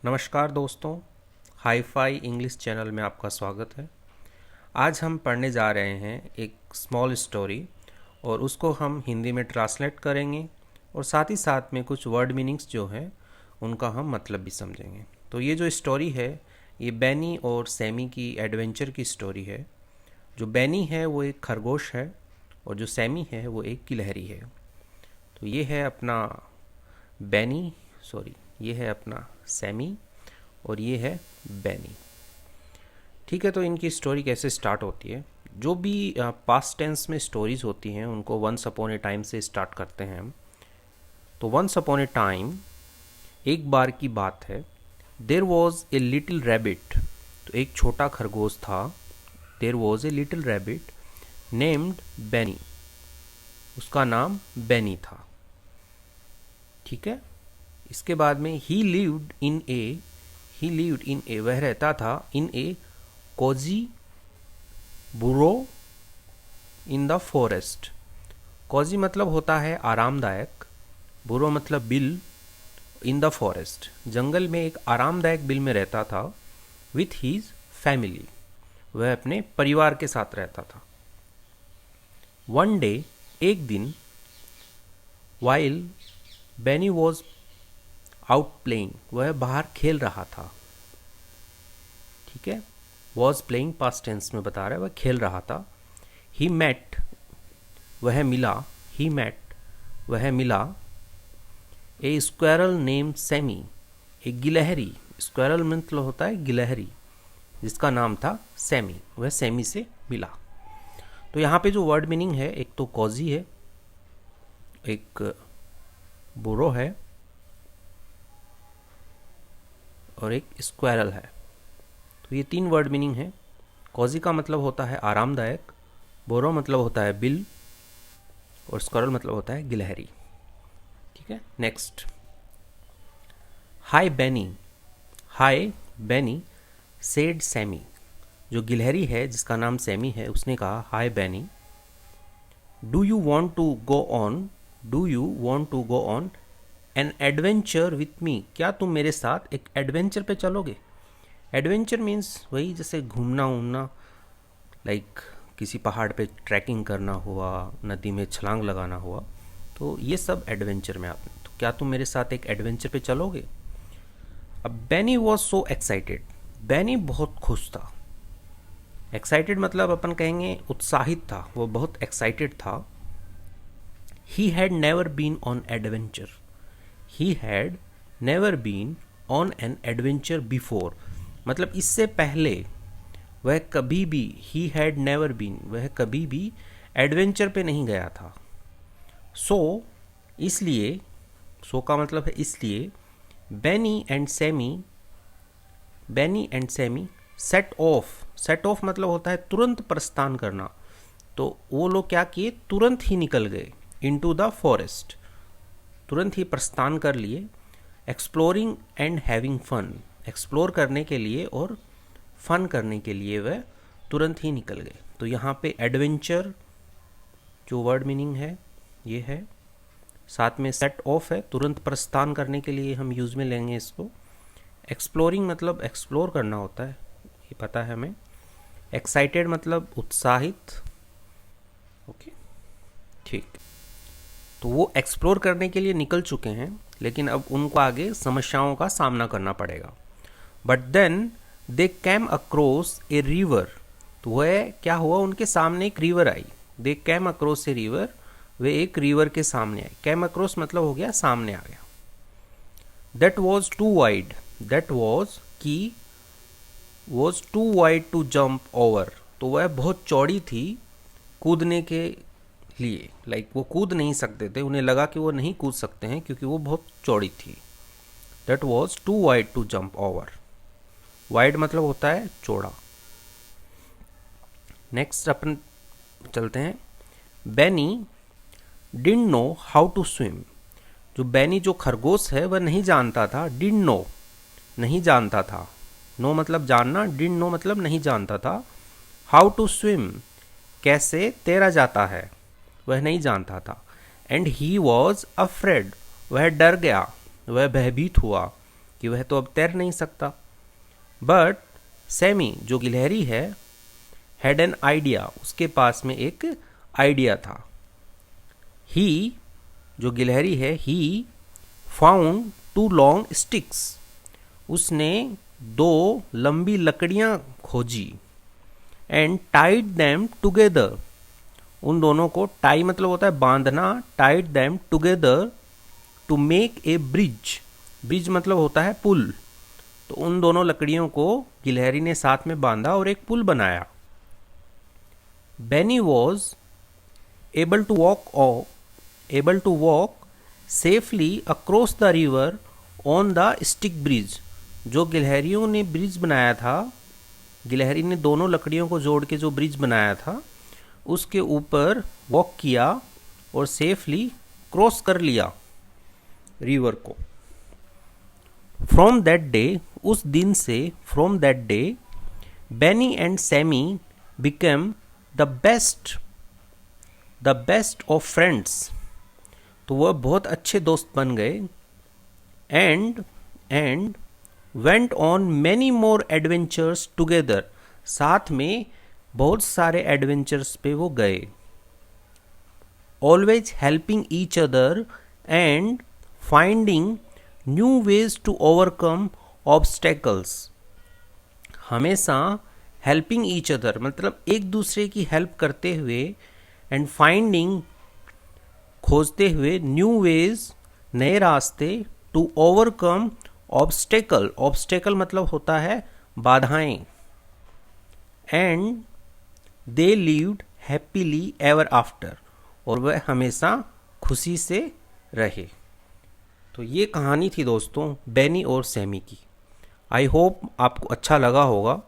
नमस्कार दोस्तों, hi fi English channel में आपका स्वागत है। आज हम पढ़ने जा रहे हैं एक स्मॉल स्टोरी और उसको हम हिंदी में ट्रांसलेट करेंगे और साथ ही साथ में कुछ वर्ड मीनिंग्स जो हैं उनका हम मतलब भी समझेंगे। तो ये जो स्टोरी है ये बैनी और सैमी की एडवेंचर की स्टोरी है। जो बैनी है वो एक खरगोश है और जो सैमी है वो एक गिलहरी है। तो ये है अपना ये है अपना सैमी और ये है बैनी। ठीक है, तो इनकी स्टोरी कैसे स्टार्ट होती है। जो भी पास्ट टेंस में स्टोरीज होती हैं उनको वंस अपॉन ए टाइम से स्टार्ट करते हैं हम। तो वंस अपॉन ए टाइम, एक बार की बात है। There was a little rabbit, तो एक छोटा खरगोश था। There was a little rabbit named Benny, उसका नाम बैनी था। ठीक है, इसके बाद में ही लिव्ड इन ए, वह रहता था इन ए कोजी बुरो इन द फॉरेस्ट। कोजी मतलब होता है आरामदायक, बुरो मतलब बिल, इन द फॉरेस्ट जंगल में एक आरामदायक बिल में रहता था। विथ हीज फैमिली, वह अपने परिवार के साथ रहता था। वन डे, एक दिन, while Benny was out playing, वह बाहर खेल रहा था। ठीक है, वॉज प्लेइंग पास्ट टेंस में बता रहा है, वह खेल रहा था। ही मेट, वह मिला ए स्क्वेरल नेम सैमी, एक गिलहरी, स्क्वेरल मतलब होता है गिलहरी, जिसका नाम था सैमी, वह सैमी से मिला। तो यहाँ पे जो वर्ड मीनिंग है, एक तो कॉजी है, एक बुरो है और एक स्क्वेरल है। तो ये तीन वर्ड मीनिंग है। कॉजी का मतलब होता है आरामदायक, बोरो मतलब होता है बिल और स्क्वेरल मतलब होता है गिलहरी। ठीक है, next, hi Benny said Sammy, जो गिलहरी है जिसका नाम सैमी है उसने कहा hi Benny. Do you want to go on an adventure with me, क्या तुम मेरे साथ एक एडवेंचर पे चलोगे। एडवेंचर मीन्स वही जैसे घूमना उमना, लाइक किसी पहाड़ पे ट्रैकिंग करना हुआ, नदी में छलांग लगाना हुआ, तो ये सब एडवेंचर में आते हैं। तो क्या तुम मेरे साथ एक एडवेंचर पे चलोगे। अब बैनी वॉज सो एक्साइटेड, बैनी बहुत खुश था। एक्साइटेड मतलब अपन कहेंगे उत्साहित था, वो बहुत एक्साइटेड था। He had never been on adventure, he had never been on an adventure before, मतलब इससे पहले वह कभी भी, ही हैड नेवर बीन, वह कभी भी एडवेंचर पे नहीं गया था। सो इसलिए, सो का मतलब है इसलिए, बैनी एंड सैमी सेट ऑफ मतलब होता है तुरंत प्रस्थान करना। तो वो लोग क्या किए, तुरंत ही निकल गए इनटू द फॉरेस्ट, तुरंत ही प्रस्थान कर लिए। Exploring and having fun, explore करने के लिए और फन करने के लिए वह तुरंत ही निकल गए। तो यहाँ पे एडवेंचर जो वर्ड मीनिंग है ये है, साथ में सेट ऑफ है, तुरंत प्रस्थान करने के लिए हम यूज़ में लेंगे इसको। एक्सप्लोरिंग मतलब एक्सप्लोर करना होता है, ये पता है हमें। एक्साइटेड मतलब उत्साहित। ओके, ठीक। तो वो एक्सप्लोर करने के लिए निकल चुके हैं, लेकिन अब उनको आगे समस्याओं का सामना करना पड़ेगा। But then they came across a river, तो वह क्या हुआ, उनके सामने एक रिवर आई। They came across a river, वे एक रिवर के सामने आए। कैम अक्रॉस मतलब हो गया सामने आ गया। That was too wide, was too wide to jump over, तो वह बहुत चौड़ी थी कूदने के लिए, लाइक वो कूद नहीं सकते थे, उन्हें लगा कि वो नहीं कूद सकते हैं क्योंकि वो बहुत चौड़ी थी। That was too wide to jump over, wide मतलब होता है चौड़ा। नेक्स्ट अपन चलते हैं। Benny didn't know how to swim, जो बैनी जो खरगोश है वह नहीं जानता था। डिडंट नो नहीं जानता था, नो मतलब जानना, डिडंट नो मतलब नहीं जानता था। हाउ टू स्विम कैसे तैरा जाता है, वह नहीं जानता था। एंड ही वॉज अफ्रेड, वह डर गया, वह भयभीत हुआ कि वह तो अब तैर नहीं सकता। बट सैमी जो गिलहरी है हैड एन आइडिया, उसके पास में एक आइडिया था। ही जो गिलहरी है ही फाउंड 2 लॉन्ग स्टिक्स, उसने 2 लंबी लकड़ियां खोजी। एंड टाइड दैम टुगेदर, उन दोनों को, टाई मतलब होता है बांधना, tied them together to make a bridge, bridge मतलब होता है पुल। तो उन दोनों लकड़ियों को गिलहरी ने साथ में बांधा और एक पुल बनाया। Benny was able to walk safely across the river on the stick bridge, जो गिलहरियों ने ब्रिज बनाया था, गिलहरी ने दोनों लकड़ियों को जोड़ के जो ब्रिज बनाया था उसके ऊपर वॉक किया और सेफली क्रॉस कर लिया रिवर को। फ्रॉम दैट डे, उस दिन से, from that day Benny and Sammy become the best of friends, तो वह बहुत अच्छे दोस्त बन गए। And went on many more adventures together, साथ में बहुत सारे एडवेंचर्स पे वो गए। Always helping each other and finding new ways to overcome obstacles, हमेशा हेल्पिंग ईच अदर मतलब एक दूसरे की हेल्प करते हुए, एंड फाइंडिंग खोजते हुए, न्यू वेज नए रास्ते, टू ओवरकम ऑब्स्टेकल, ऑब्स्टेकल मतलब होता है बाधाएं। And they lived happily ever after, और वह हमेशा खुशी से रहे। तो ये कहानी थी दोस्तों बेनी और सैमी की। आई होप आपको अच्छा लगा होगा।